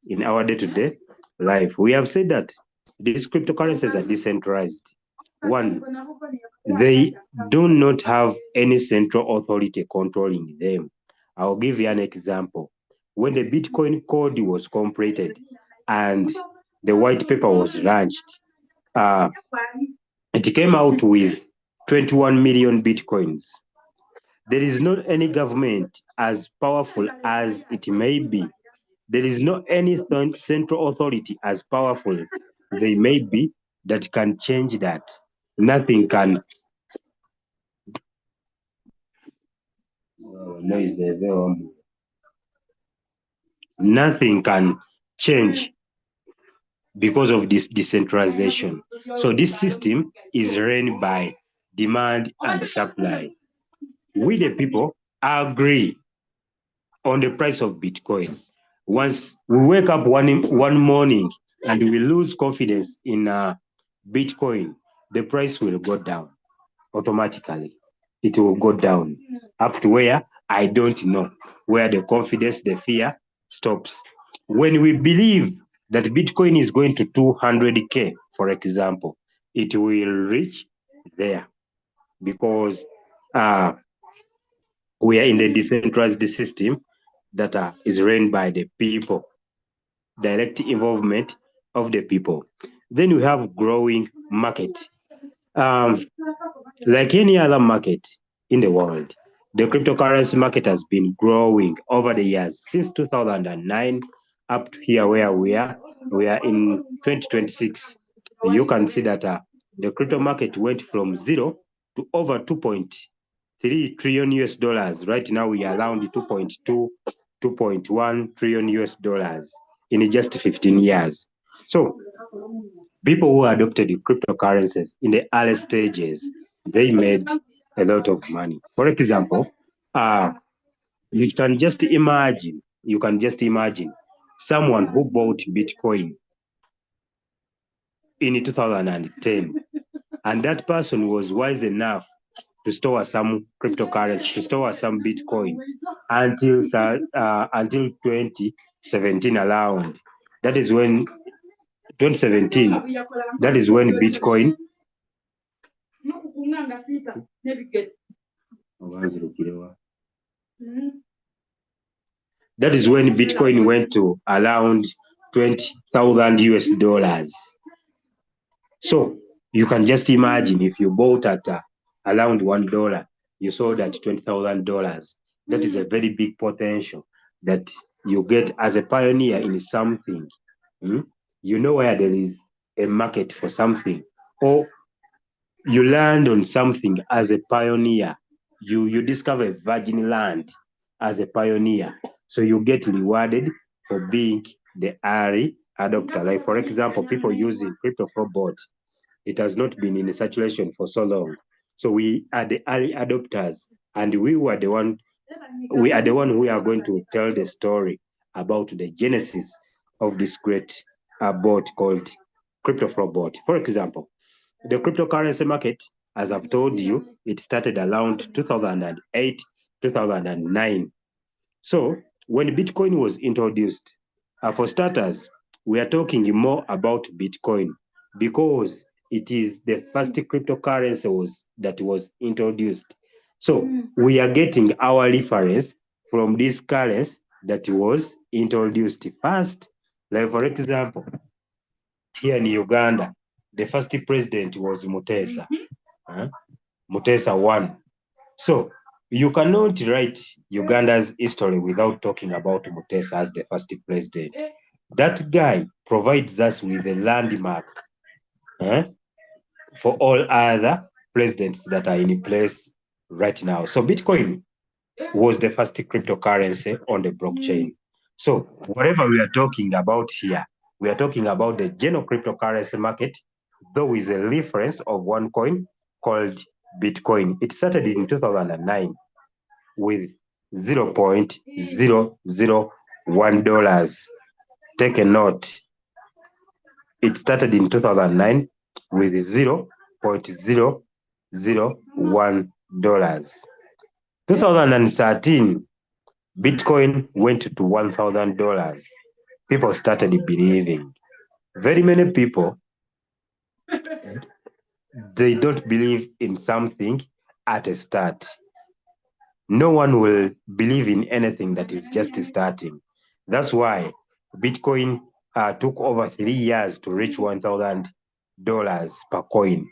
in our day-to-day life. We have said that these cryptocurrencies are decentralized. One, they do not have any central authority controlling them. I'll give you an example. When the Bitcoin code was completed and the white paper was launched, it came out with 21 million Bitcoins. There is not any government as powerful as it may be. There is not any central authority as powerful they may be that can change that. Nothing can. Nothing can change because of this decentralization. So this system is run by demand and supply. We the people agree on the price of Bitcoin. Once we wake up one morning and we lose confidence in Bitcoin, the price will go down automatically. It will go down up to where I don't know, where the confidence, the fear stops. When we believe that Bitcoin is going to 200K, for example, it will reach there because we are in the decentralized system that is run by the people, direct involvement of the people. Then we have growing market. Like any other market in the world, the cryptocurrency market has been growing over the years since 2009 up to here where we are. We are in 2026. You can see that the crypto market went from zero to over 2.3 trillion US dollars. Right now, we are around 2.2, 2.1 trillion US dollars in just 15 years. So, people who adopted cryptocurrencies in the early stages, they made a lot of money. For example, you can just imagine someone who bought Bitcoin in 2010, and that person was wise enough to store some cryptocurrency, to store some Bitcoin until 2017 around. That is when 2017. That is when Bitcoin. That is when Bitcoin went to around 20,000 US dollars. So you can just imagine if you bought at around $1, you sold at $20,000. That is a very big potential that you get as a pioneer in something. You know where there is a market for something, or you land on something as a pioneer. You discover virgin land as a pioneer. So you get rewarded for being the early adopter. Like, for example, people using crypto for bot. It has not been in saturation for so long. So we are the early adopters, and we are the one who are going to tell the story about the genesis of this great bot called crypto for bot. For example, the cryptocurrency market, as I've told you, it started around 2008, 2009. So when Bitcoin was introduced, for starters, we are talking more about Bitcoin because it is the first cryptocurrency that was introduced. So we are getting our reference from this currency that was introduced first. Like, for example, here in Uganda, the first president was Mutesa. Mutesa won. So you cannot write Uganda's history without talking about Mutesa as the first president. That guy provides us with a landmark for all other presidents that are in place right now. So Bitcoin was the first cryptocurrency on the blockchain. So whatever we are talking about here, we are talking about the general cryptocurrency market, though with a reference of one coin called Bitcoin. It started in 2009 with $0.001. Take a note. It started in 2009 with $0.001. 2013, Bitcoin went to $1,000. people started believing. Very many people, they don't believe in something at a start. No one will believe in anything that is just starting. That's why Bitcoin took over 3 years to reach $1,000 per coin.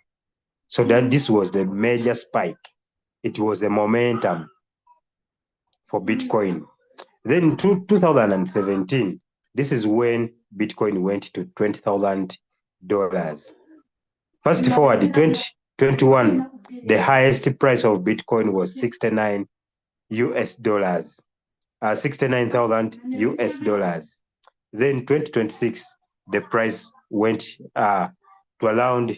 So that this was the major spike. It was a momentum for Bitcoin. Then in 2017, this is when Bitcoin went to $20,000. Fast forward to 2021, the highest price of Bitcoin was $69, 69,000 US dollars. Then 2026, the price went to around,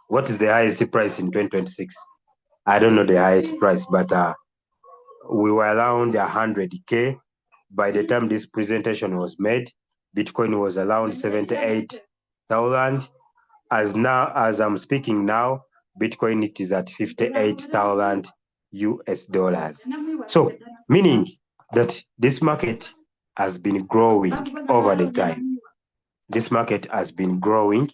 what is the highest price in 2026? I don't know the highest price, but we were around 100K. By the time this presentation was made, Bitcoin was around 78,000. As I'm speaking now, Bitcoin it is at 58,000 US dollars. So, meaning that this market has been growing over the time. This market has been growing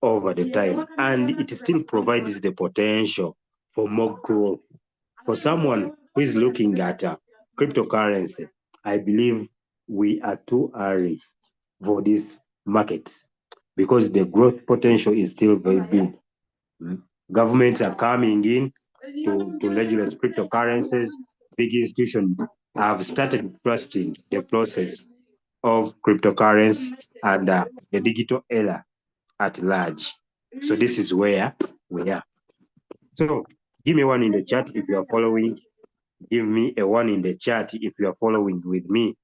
over the time, and it still provides the potential for more growth. For someone who is looking at cryptocurrency, I believe we are too early for these markets because the growth potential is still very big. Governments are coming in to regulate cryptocurrencies. Big institutions have started trusting the process of cryptocurrency and the digital era at large. So this is where we are. So give me one in the chat if you are following. Give me a one in the chat if you are following with me.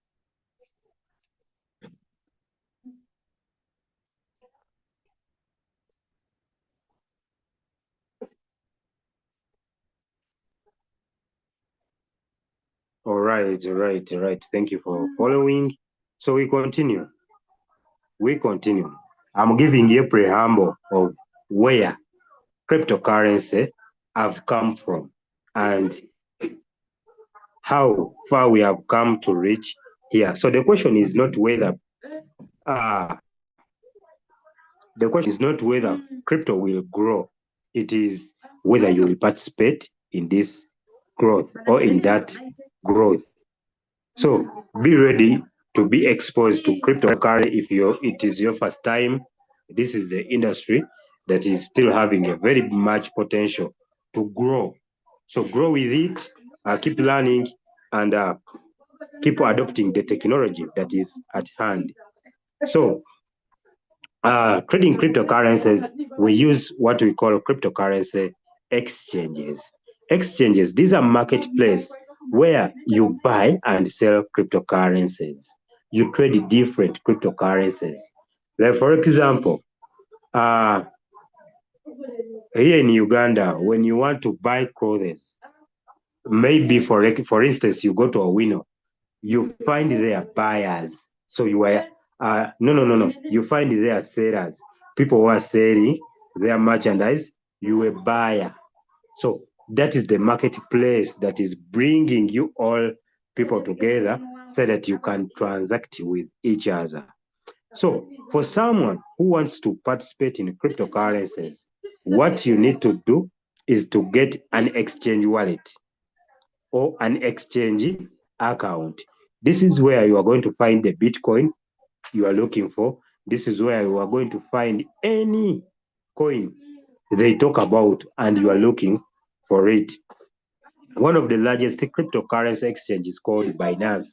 All right. Thank you for following. So we continue. I'm giving you a preamble of where cryptocurrency have come from and how far we have come to reach here. So the question is not whether crypto will grow. It is whether you will participate in this growth or in that growth. So be ready to be exposed to cryptocurrency if it is your first time. This is the industry that is still having a very much potential to grow. So grow with it, keep learning, and keep adopting the technology that is at hand. So trading cryptocurrencies, we use what we call cryptocurrency exchanges. Exchanges, these are marketplaces where you buy and sell cryptocurrencies. You trade different cryptocurrencies. Like for example, here in Uganda, when you want to buy clothes, maybe for instance, you go to a window, you find their buyers. So you are no. You find their sellers, people who are selling their merchandise. You a buyer. So that is the marketplace that is bringing you all people together so that you can transact with each other. So for someone who wants to participate in cryptocurrencies, what you need to do is to get an exchange wallet or an exchange account. This is where you are going to find the Bitcoin you are looking for. This is where you are going to find any coin they talk about and you are looking for it. One of the largest cryptocurrency exchanges is called Binance.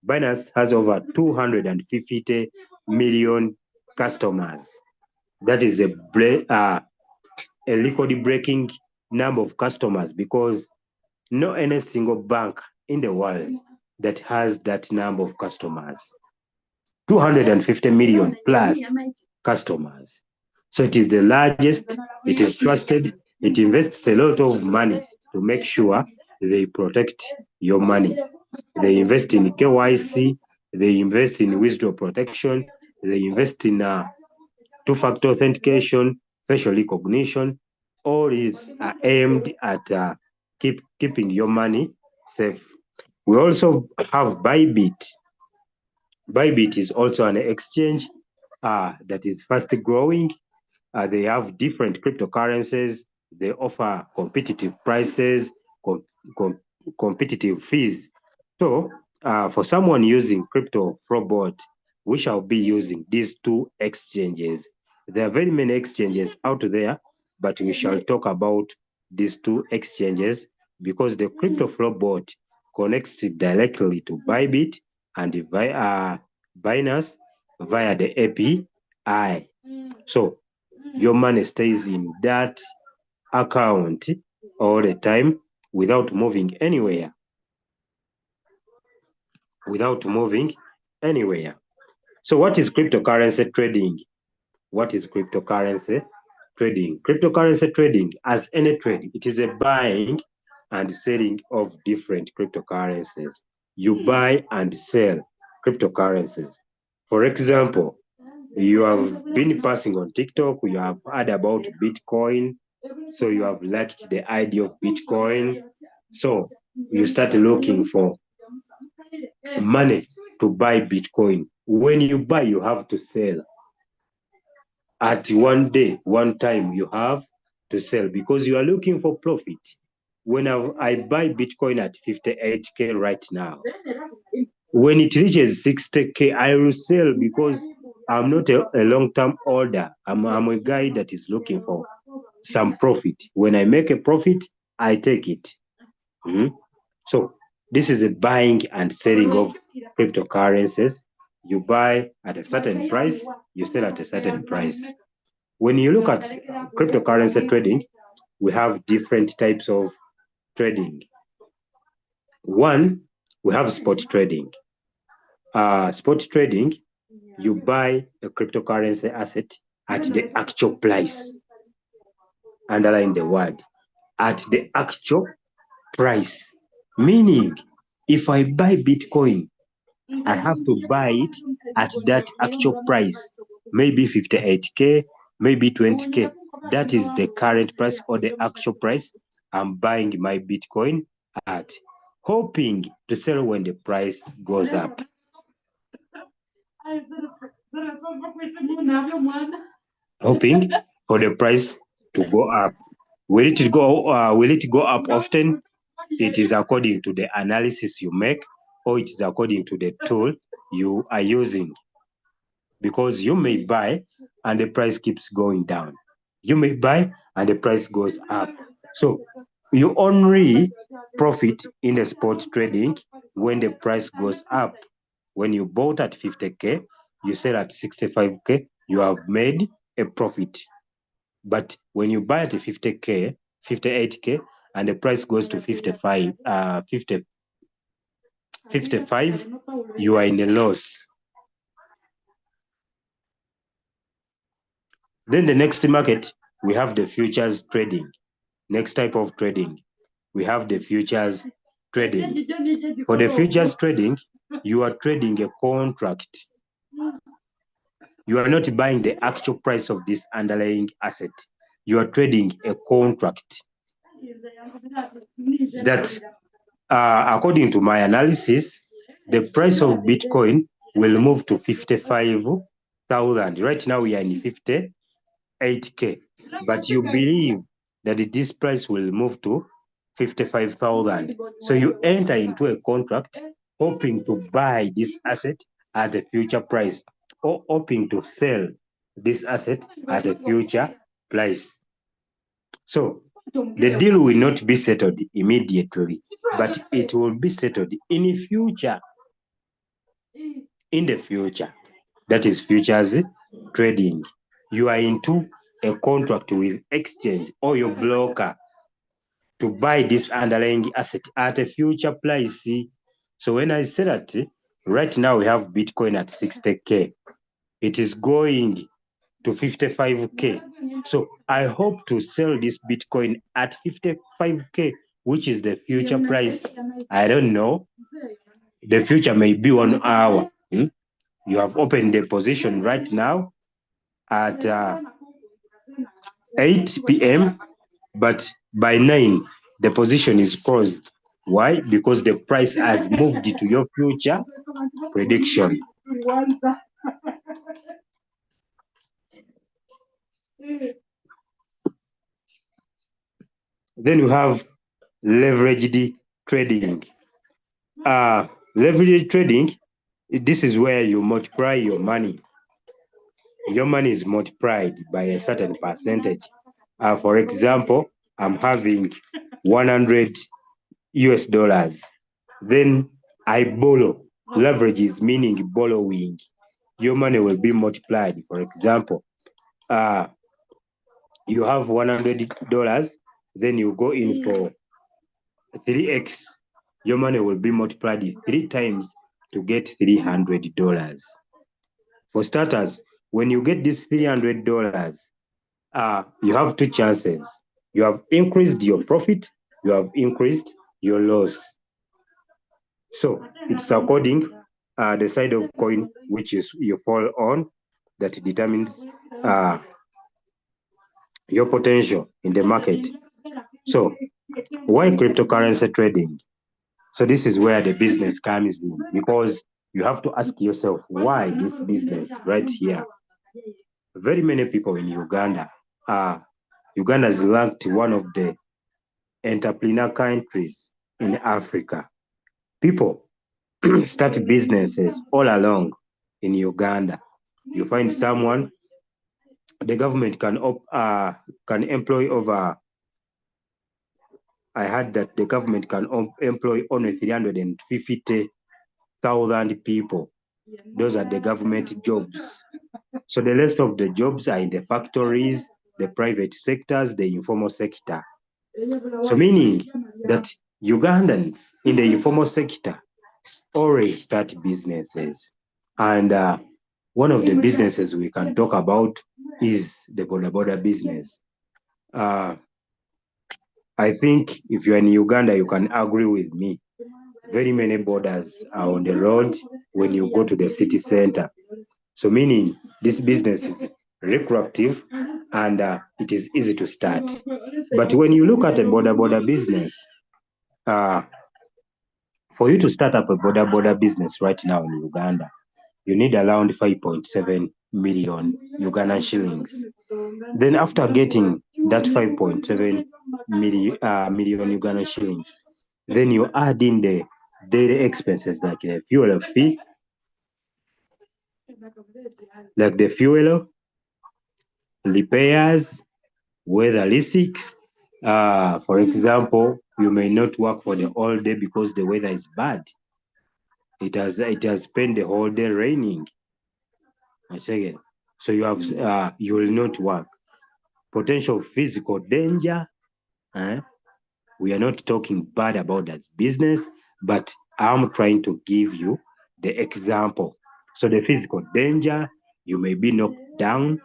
Binance has over 250 million customers. That is a record-breaking number of customers because no any single bank in the world that has that number of customers. 250 million plus customers. So it is the largest, it is trusted, it invests a lot of money to make sure they protect your money. They invest in KYC, they invest in withdrawal protection, they invest in two-factor authentication, facial recognition. All is aimed at keeping your money safe. We also have Bybit. Bybit is also an exchange that is fast growing. They have different cryptocurrencies. They offer competitive prices, competitive fees. So for someone using Crypto Flowbot, we shall be using these two exchanges. There are very many exchanges out there, but we shall talk about these two exchanges because the Crypto Flowbot connects directly to Bybit and via Binance via the API. So your money stays in that account all the time without moving anywhere. So what is cryptocurrency trading? What is cryptocurrency trading? Cryptocurrency trading, as any trade, it is a buying and selling of different cryptocurrencies. You buy and sell cryptocurrencies. For example, you have been passing on TikTok, you have heard about Bitcoin, so you have liked the idea of Bitcoin. So you start looking for money to buy Bitcoin. When you buy, you have to sell. At one day, one time, you have to sell because you are looking for profit. When I buy Bitcoin at 58K right now, when it reaches 60K, I will sell because I'm not a long-term holder. I'm a guy that is looking for some profit. When I make a profit, I take it. So this is a buying and selling of cryptocurrencies. You buy at a certain price, you sell at a certain price. When you look at cryptocurrency trading, we have different types of trading. One, we have spot trading. Spot trading, you buy a cryptocurrency asset at the actual price. Underline the word, at the actual price. Meaning, if I buy Bitcoin, I have to buy it at that actual price, maybe 58K, maybe 20K. That is the current price or the actual price I'm buying my Bitcoin at, hoping to sell when the price goes up. Hoping for the price to go up. Will it go up often? It is according to the analysis you make, or it is according to the tool you are using. Because you may buy and the price keeps going down. You may buy and the price goes up. So you only profit in the spot trading when the price goes up. When you bought at 50K, you sell at 65K, you have made a profit. But when you buy at 50K, 58K, and the price goes to 55, you are in a loss. Then the next market, we have the futures trading. Next type of trading, we have the futures trading. For the futures trading, you are trading a contract. You are not buying the actual price of this underlying asset. You are trading a contract. That, according to my analysis, the price of Bitcoin will move to 55,000. Right now we are in 58K, but you believe that this price will move to 55,000. So you enter into a contract hoping to buy this asset at the future price or hoping to sell this asset at a future price. So the deal will not be settled immediately, but it will be settled in the future. In the future, that is futures trading. You are into a contract with exchange or your broker to buy this underlying asset at a future price. So when I say that, right now we have Bitcoin at 60K. It is going to 55K. So I hope to sell this Bitcoin at 55K, which is the future price. I don't know. The future may be 1 hour. You have opened the position right now at 8 p.m., but by 9, the position is closed. Why? Because the price has moved to your future prediction. Then you have leveraged trading. Leveraged trading, this is where you multiply your money. Your money is multiplied by a certain percentage. For example, I'm having 100 US dollars. Then I borrow. Leverage is meaning borrowing. Your money will be multiplied. For example, you have $100, then you go in for 3x. Your money will be multiplied 3 times to get $300. For starters, when you get this $300, you have two chances. You have increased your profit, you have increased your loss. So it's according the side of coin which is you fall on that determines your potential in the market. So why cryptocurrency trading? So this is where the business comes in, because you have to ask yourself, why this business right here? Very many people in Uganda, Uganda is ranked one of the entrepreneur countries in Africa. People start businesses all along in Uganda. You find someone, the government can employ over, I heard that the government can employ only 350,000 people. Those are the government jobs. So the rest of the jobs are in the factories, the private sectors, the informal sector. So meaning that Ugandans in the informal sector always start businesses. And one of the businesses we can talk about is the boda boda business. I think if you're in Uganda, you can agree with me. Very many borders are on the road when you go to the city center. So meaning this business is lucrative and it is easy to start. But when you look at a boda boda business, for you to start up a boda boda business right now in Uganda, you need around 5.7 million Ugandan shillings. Then after getting that 5.7 million Ugandan shillings, then you add in the daily expenses like the fuel fee, like the fuel, repairs, weather risks. For example, you may not work for the whole day because the weather is bad. It has spent the whole day raining. Second, so you have you will not work. Potential physical danger. We are not talking bad about that business, but I'm trying to give you the example. So the physical danger, you may be knocked down.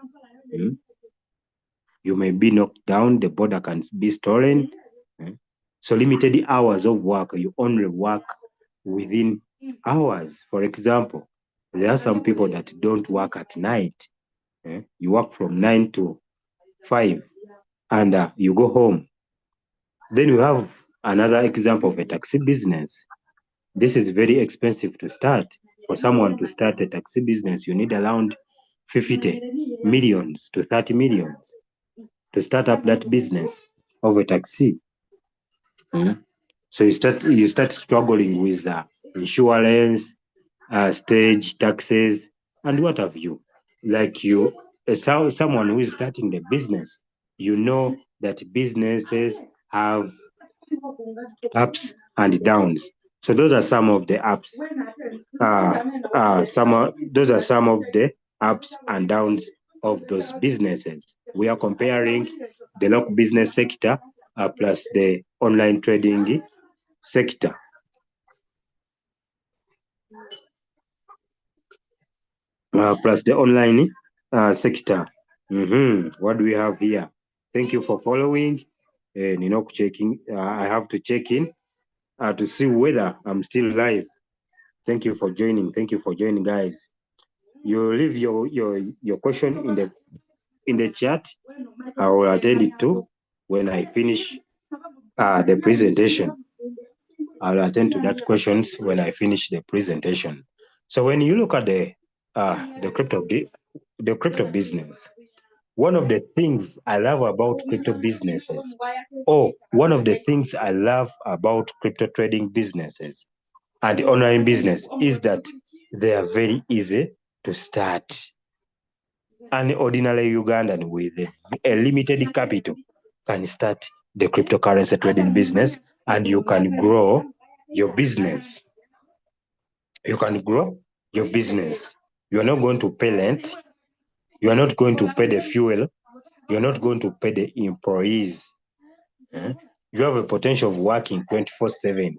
You may be knocked down, the border can be stolen. So limited hours of work, you only work within hours. For example, there are some people that don't work at night. You work from 9 to 5 and you go home. Then you have another example of a taxi business. This is very expensive to start. For someone to start a taxi business, you need around 50 millions to 30 millions to start up that business of a taxi. So you start struggling with insurance, stage taxes, and what have you. Like someone who is starting the business, you know that businesses have ups and downs. So those are some of the ups. Those are some of the ups and downs of those businesses. We are comparing the local business sector plus the online trading sector. Plus the online sector. What do we have here? Thank you for following. Checking. I have to check in to see whether I'm still live. Thank you for joining. Thank you for joining, guys. You leave your question in the chat. I will attend it to when I finish the presentation. I'll attend to that questions when I finish the presentation. So when you look at the the crypto business. One of the things I love about crypto businesses, one of the things I love about crypto trading businesses and online business is that they are very easy to start. An ordinary Ugandan with a limited capital can start the cryptocurrency trading business, and you can grow your business. You can grow your business. You are not going to pay rent. You are not going to pay the fuel. You are not going to pay the employees. You have a potential of working 24/7,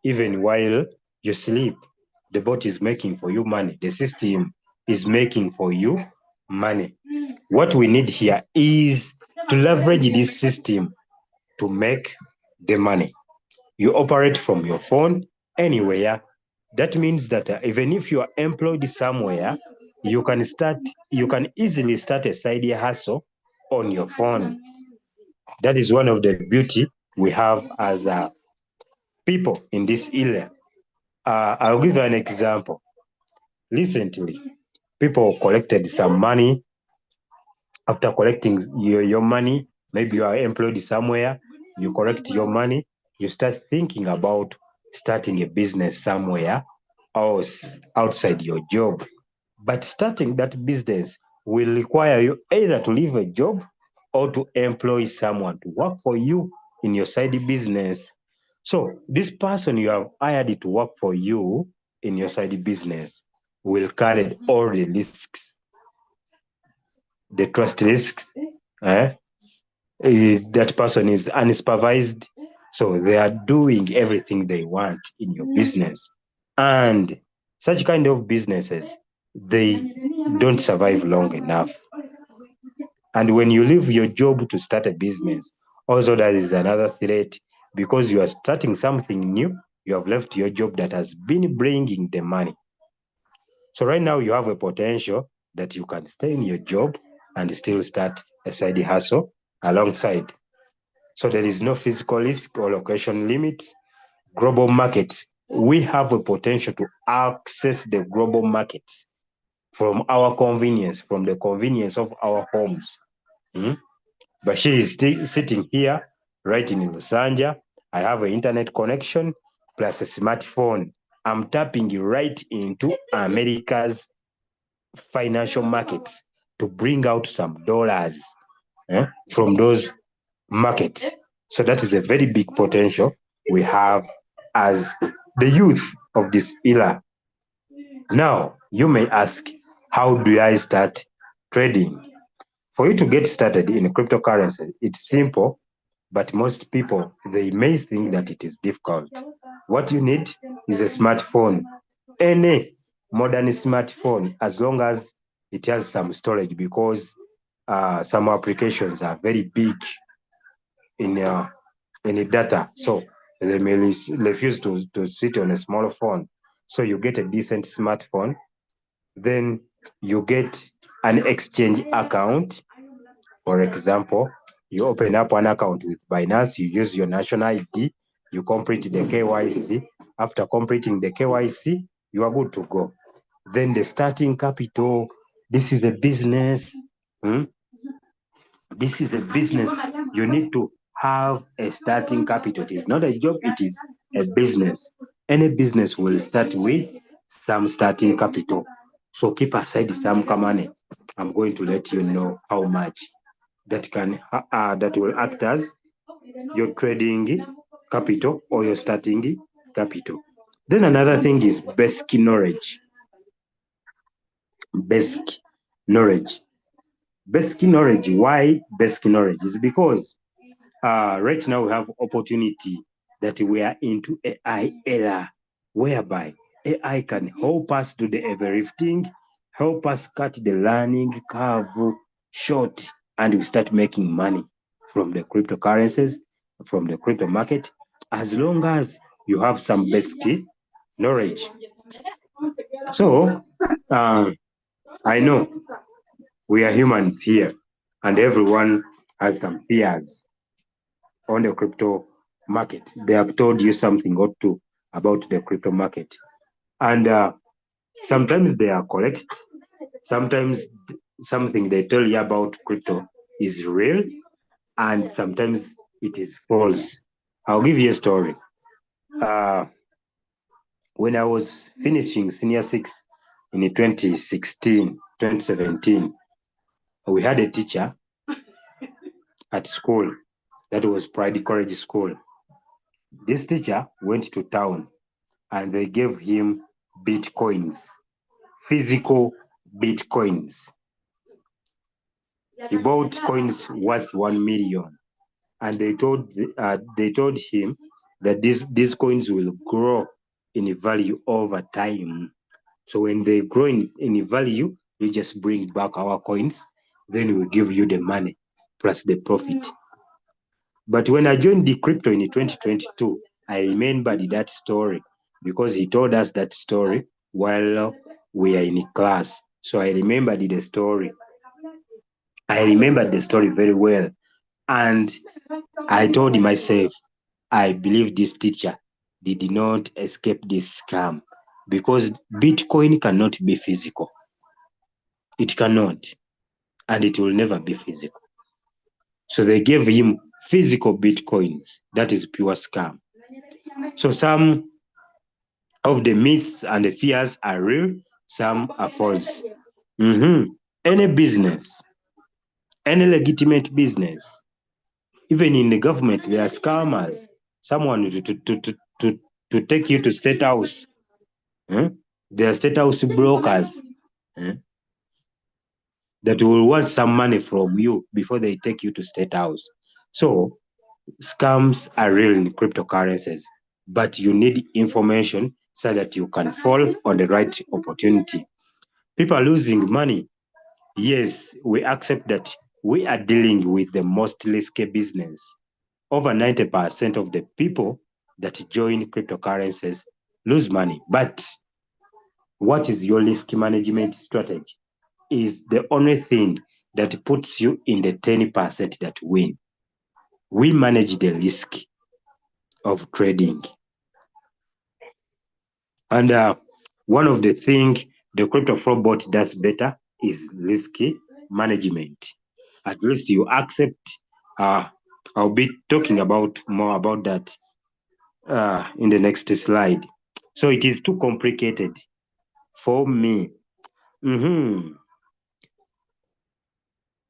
even while you sleep. The bot is making for you money. The system is making for you money. What we need here is to leverage this system to make the money. You operate from your phone anywhere. That means that even if you are employed somewhere, you can easily start a side hustle on your phone. That is one of the beauty we have as people in this area. I'll give you an example. Recently, people collected some money. After collecting your money, maybe you are employed somewhere, you collect your money, you start thinking about starting a business somewhere else outside your job. But starting that business will require you either to leave a job or to employ someone to work for you in your side business. So this person you have hired to work for you in your side business will carry all the risks, the trust risks. That person is unsupervised, so they are doing everything they want in your business. And such kind of businesses, they don't survive long enough. And when you leave your job to start a business, also that is another threat, because you are starting something new. You have left your job that has been bringing the money. So right now you have a potential that you can stay in your job and still start a side hustle alongside. So there is no physical risk or location limits. Global markets, we have a potential to access the global markets from our convenience, from the convenience of our homes. Bashir is still sitting here, right in Los Angeles. I have an internet connection plus a smartphone. I'm tapping right into America's financial markets to bring out some dollars from those markets. So that is a very big potential we have as the youth of this era. Now, you may ask, how do I start trading? For you to get started in cryptocurrency, it's simple, but most people, they may think that it is difficult. What you need is a smartphone, any modern smartphone, as long as it has some storage, because some applications are very big in data, so they may refuse to sit on a small phone. So you get a decent smartphone, then you get an exchange account. For example, you open up an account with Binance, you use your national ID, you complete the KYC. After completing the KYC, you are good to go. Then the starting capital, this is a business. This is a business. You need to have a starting capital. It is not a job, it is a business. Any business will start with some starting capital. So keep aside some money. I'm going to let you know how much that will act as your trading capital or your starting capital. Then another thing is basic knowledge. Basic knowledge. Basic knowledge. Why basic knowledge? Is because right now we have opportunity that we are into AI era, whereby AI can help us do the heavy lifting, help us cut the learning curve short, and we start making money from the cryptocurrencies, from the crypto market, as long as you have some basic knowledge. So I know we are humans here, and everyone has some fears on the crypto market. They have told you something or two about the crypto market. And sometimes they are correct, Sometimes something they tell you about crypto is real, and sometimes it is false. I'll give you a story. Uh, when I was finishing senior six in 2016, 2017, we had a teacher at school that was Pride College School. This teacher went to town and they gave him bitcoins, physical bitcoins. He bought coins worth 1 million, and they told him that these coins will grow in value over time. So when they grow in value, you just bring back our coins, then we give you the money plus the profit. But when I joined the crypto in 2022, I remembered that story because he told us that story while we are in class. So I remembered the story. I remembered the story very well. And I told myself, I believe this teacher did not escape this scam because Bitcoin cannot be physical. It cannot, and it will never be physical. So they gave him physical Bitcoins. That is pure scam. So some of the myths and the fears are real, some are false. Any business, any legitimate business, even in the government, there are scammers. Someone to take you to State House. There are State House brokers that will want some money from you before they take you to State House. So scams are real in cryptocurrencies, but you need information so that you can fall on the right opportunity. People are losing money. Yes, we accept that we are dealing with the most risky business. Over 90% of the people that join cryptocurrencies lose money. But what is your risk management strategy? Is the only thing that puts you in the 10% that win. We manage the risk of trading. And one of the things the crypto flow bot does better is risk management. At least you accept. I'll be talking about more about that in the next slide. So it is too complicated for me. And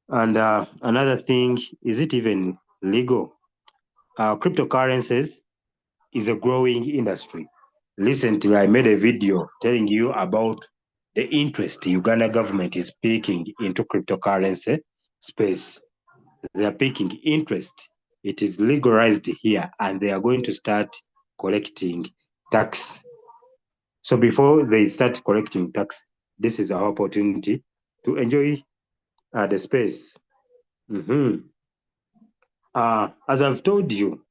another thing, is it even legal? Cryptocurrencies is a growing industry. Recently, I made a video telling you about the interest Uganda government is taking into cryptocurrency space. They are taking interest. It is legalized here, and they are going to start collecting tax. So before they start collecting tax, this is our opportunity to enjoy the space. As I've told you,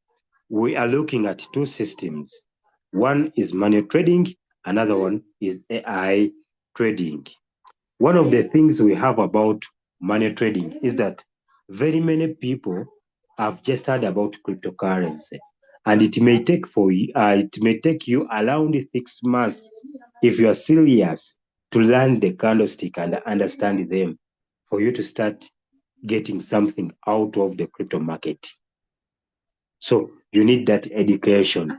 we are looking at two systems. One is money trading, another one is AI trading. One of the things we have about money trading is that very many people have just heard about cryptocurrency, and it may take you around 6 months if you are serious to learn the candlestick and understand them for you to start getting something out of the crypto market. So you need that education.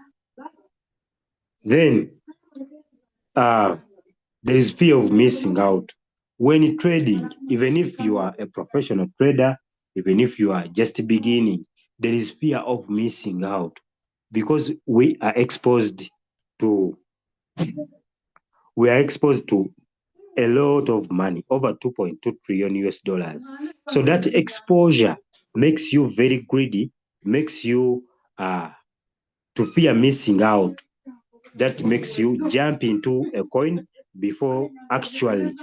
Then there is fear of missing out. When trading, even if you are a professional trader, even if you are just beginning, there is fear of missing out because we are exposed to a lot of money, over 2.2 trillion US dollars. So that exposure makes you very greedy, makes you to fear missing out. That makes you jump into a coin before actually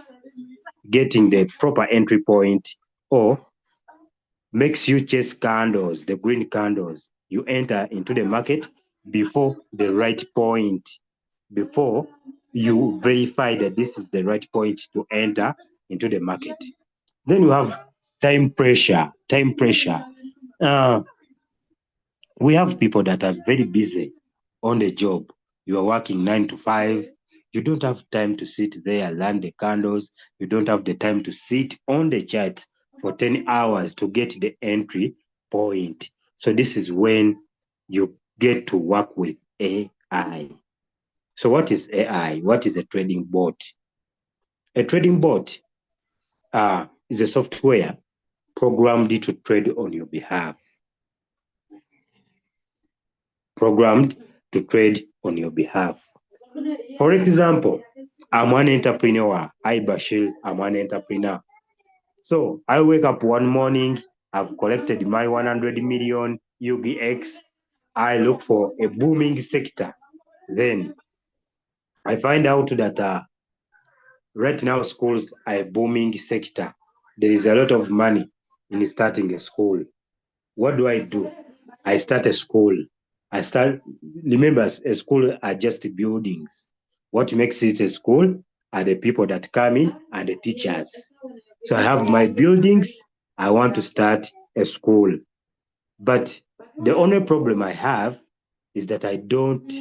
getting the proper entry point, or makes you chase candles, the green candles. You enter into the market before the right point, before you verify that this is the right point to enter into the market. Then you have time pressure. We have people that are very busy on the job. You are working 9 to 5, You don't have time to sit there, learn the candles. You don't have the time to sit on the chart for 10 hours to get the entry point. So this is when you get to work with AI. So what is AI? What is a trading bot? A trading bot is a software programmed to trade on your behalf. Programmed to trade on your behalf. For example, I'm an entrepreneur. I, Bashir, I'm an entrepreneur. So I wake up one morning, I've collected my 100 million UGX. I look for a booming sector. Then I find out that right now schools are a booming sector. There is a lot of money in starting a school. What do? I start a school. Remember, a school are just buildings. What makes it a school are the people that come in and the teachers. So I have my buildings. I want to start a school. But the only problem I have is that I don't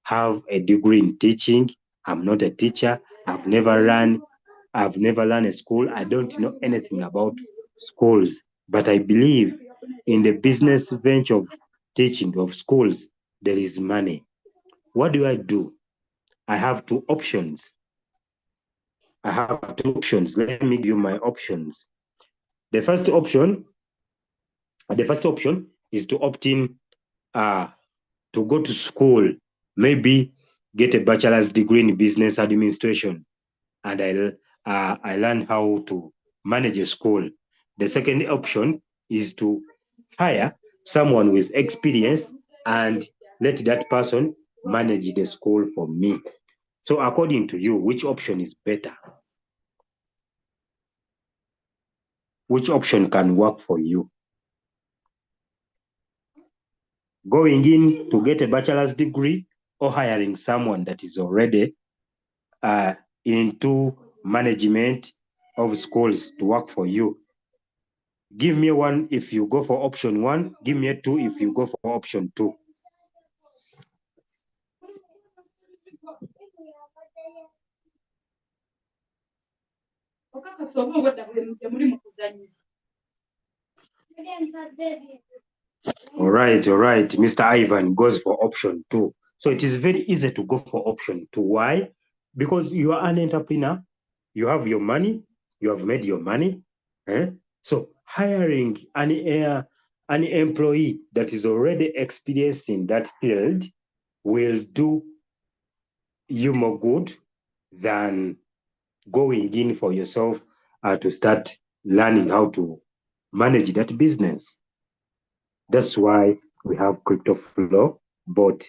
have a degree in teaching. I'm not a teacher. I've never run a school. I don't know anything about schools. But I believe in the business venture of teaching of schools, there is money. What do? I have two options. Let me give you my options. The first option is to opt in to go to school, maybe get a bachelor's degree in business administration, and I learn how to manage a school. The second option is to hire someone with experience and let that person manage the school for me. So according to you, which option is better? Which option can work for you? Going in to get a bachelor's degree or hiring someone that is already into management of schools to work for you? Give me one if you go for option one. Give me a two if you go for option two. All right. Mr. Ivan goes for option two. So it is very easy to go for option two. Why? Because you are an entrepreneur, you have your money, you have made your money. So hiring an employee that is already experienced in that field will do you more good than going in for yourself to start learning how to manage that business. That's why we have CryptoFlow bot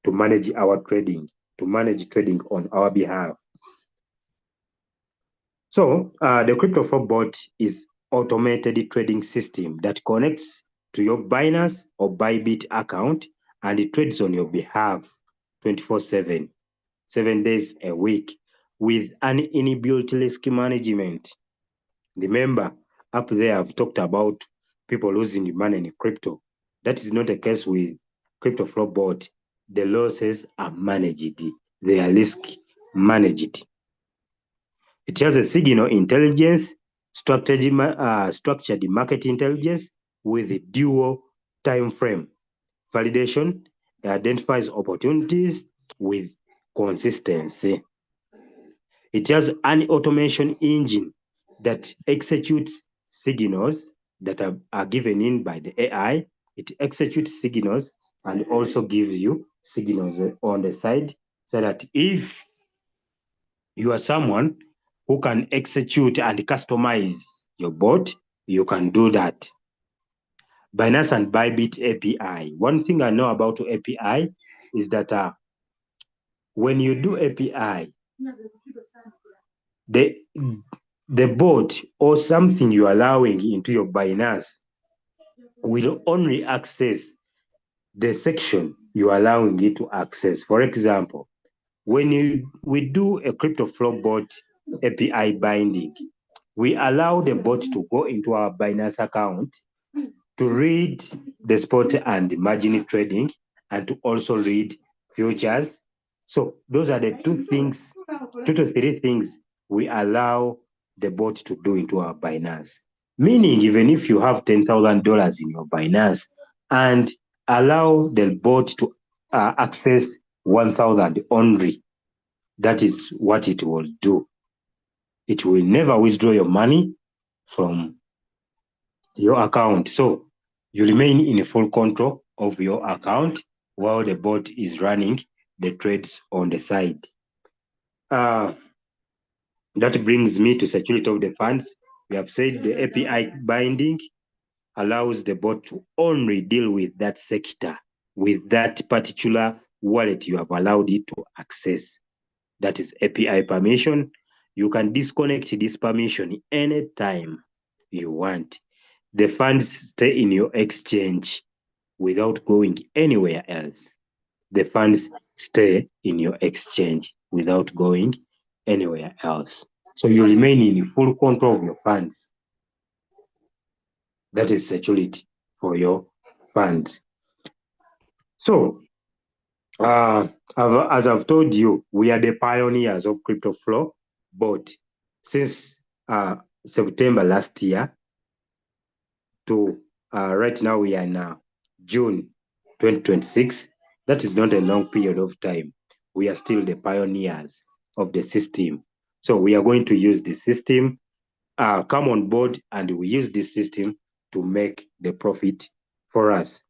to manage our trading, to manage trading on our behalf. So the CryptoFlow bot is automated trading system that connects to your Binance or Bybit account and it trades on your behalf 24/7, 7 days a week with an inbuilt risk management. Remember, up there I've talked about people losing money in crypto. That is not the case with CryptoFlow bot. The losses are managed. They are risk managed. It has a signal intelligence, structured market intelligence with a dual time frame. Validation identifies opportunities with consistency. It has an automation engine that executes signals that are given in by the AI. It executes signals and also gives you signals on the side so that if you are someone who can execute and customize your bot, you can do that. Binance and Bybit API. One thing I know about API is that when you do API, the bot or something you're allowing into your Binance will only access the section you're allowing it to access. For example, when we do a CryptoFlow bot API binding, we allow the bot to go into our Binance account to read the spot and margin trading and to also read futures So those are the two to three things we allow the bot to do into our Binance. Meaning, even if you have $10,000 in your Binance and allow the bot to access 1,000 only, that is what it will do. It will never withdraw your money from your account. So you remain in full control of your account while the bot is running the trades on the side. That brings me to security of the funds. We have said the API binding allows the bot to only deal with that sector, with that particular wallet you have allowed it to access. That is API permission. You can disconnect this permission anytime you want. The funds stay in your exchange without going anywhere else. The funds stay in your exchange without going anywhere else. So you remain in full control of your funds. That is security for your funds. So, as I've told you, we are the pioneers of crypto flow, but since September last year to right now, we are now June 2026. That is not a long period of time. We are still the pioneers of the system. So we are going to use the system, come on board, and we use this system to make the profit for us.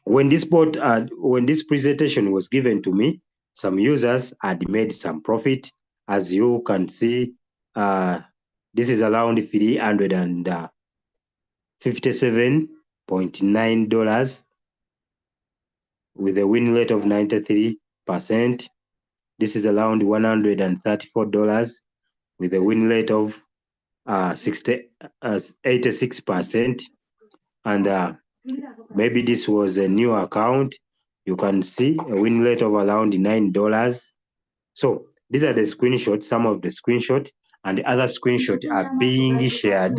When this presentation was given to me, some users had made some profit. As you can see, this is around $57.9 with a win rate of 93%. This is around $134 with a win rate of 86%. And maybe this was a new account. You can see a win rate of around $9. So these are the screenshots, some of the screenshots, and the other screenshots are being shared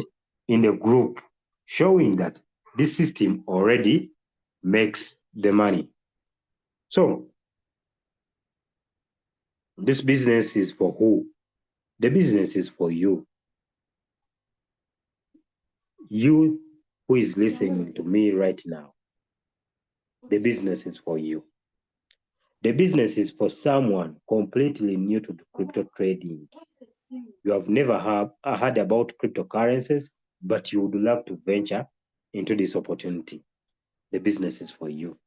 in the group, showing that this system already makes the money. So this business is for who? The business is for you. You who is listening to me right now, the business is for you. The business is for someone completely new to the crypto trading. You have never heard about cryptocurrencies, but you would love to venture into this opportunity. The business is for you.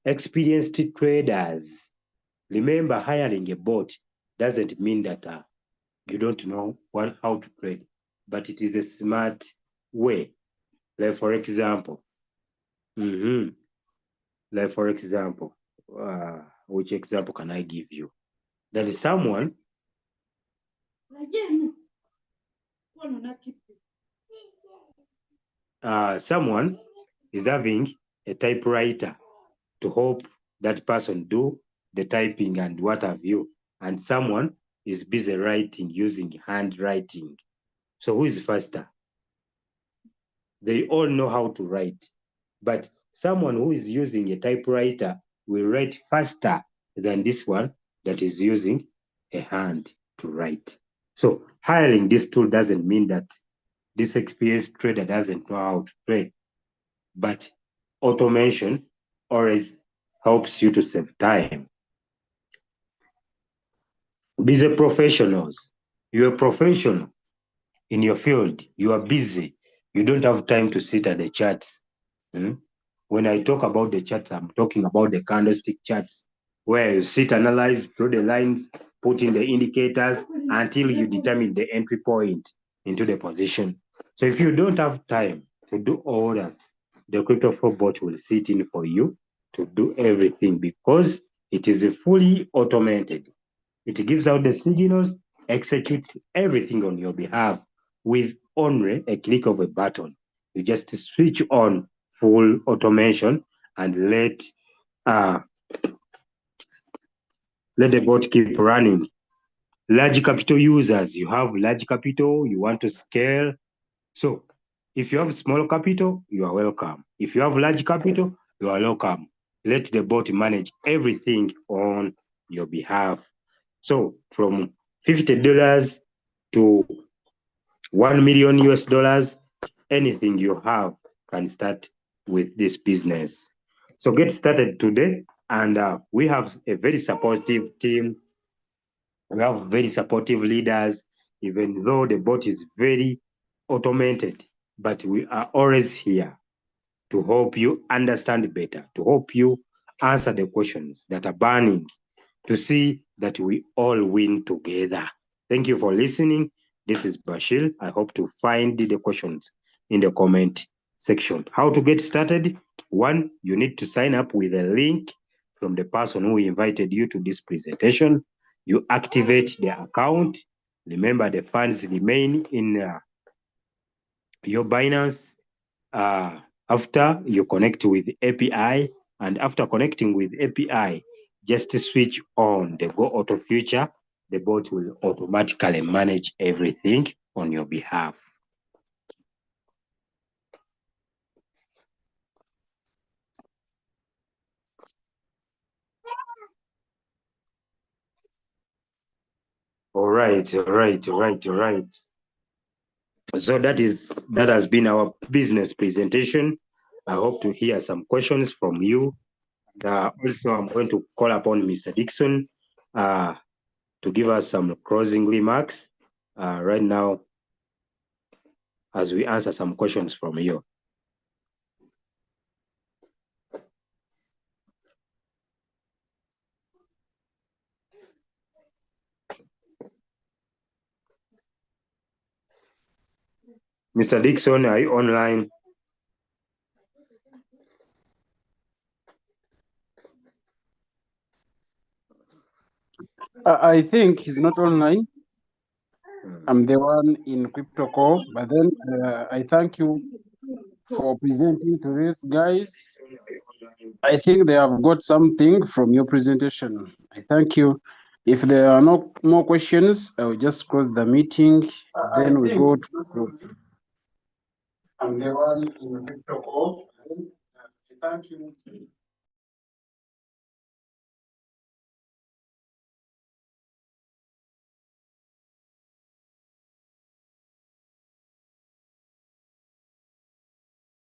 Experienced traders. Remember, hiring a bot doesn't mean that you don't know how to trade, but it is a smart way. Like for example, which example can I give you? There is someone is having a typewriter to help that person do the typing and what have you, and someone is busy writing using handwriting. So who is faster? They all know how to write, but someone who is using a typewriter will write faster than this one that is using a hand to write. So hiring this tool doesn't mean that this experienced trader doesn't know how to trade, but automation always helps you to save time. Busy professionals. You're a professional in your field. You are busy. You don't have time to sit at the charts. When I talk about the charts, I'm talking about the candlestick charts, where you sit, analyze, draw the lines, put in the indicators until you determine the entry point into the position. So if you don't have time to do all that, the crypto flow bot will sit in for you to do everything because it is fully automated. It gives out the signals, executes everything on your behalf with only a click of a button. You just switch on full automation and let the bot keep running. Large capital users, you have large capital, you want to scale. So if you have small capital, you are welcome. If you have large capital, you are welcome. let the bot manage everything on your behalf. So from $50 to 1 million US dollars, anything you have can start with this business. So get started today, and we have a very supportive team. We have very supportive leaders, even though the bot is very automated, but we are always here to help you understand better, to help you answer the questions that are burning, to see that we all win together. Thank you for listening. This is Bashir. I hope to find the questions in the comment section. How to get started? One, you need to sign up with a link from the person who invited you to this presentation. You activate the account. Remember, the funds remain in your Binance after you connect with API, and after connecting with API, just switch on the Go Auto Future. The bot will automatically manage everything on your behalf. All right. So that has been our business presentation. I hope to hear some questions from you. Also, I'm going to call upon Mr. Dixon to give us some closing remarks right now as we answer some questions from you. Mr. Dixon, are you online? I think he's not online. I'm the one in CryptoCo, but then I thank you for presenting to these guys. I think they have got something from your presentation. I thank you. If there are no more questions, I will just close the meeting. Then we go to group. I'm the one in CryptoCo. I thank you.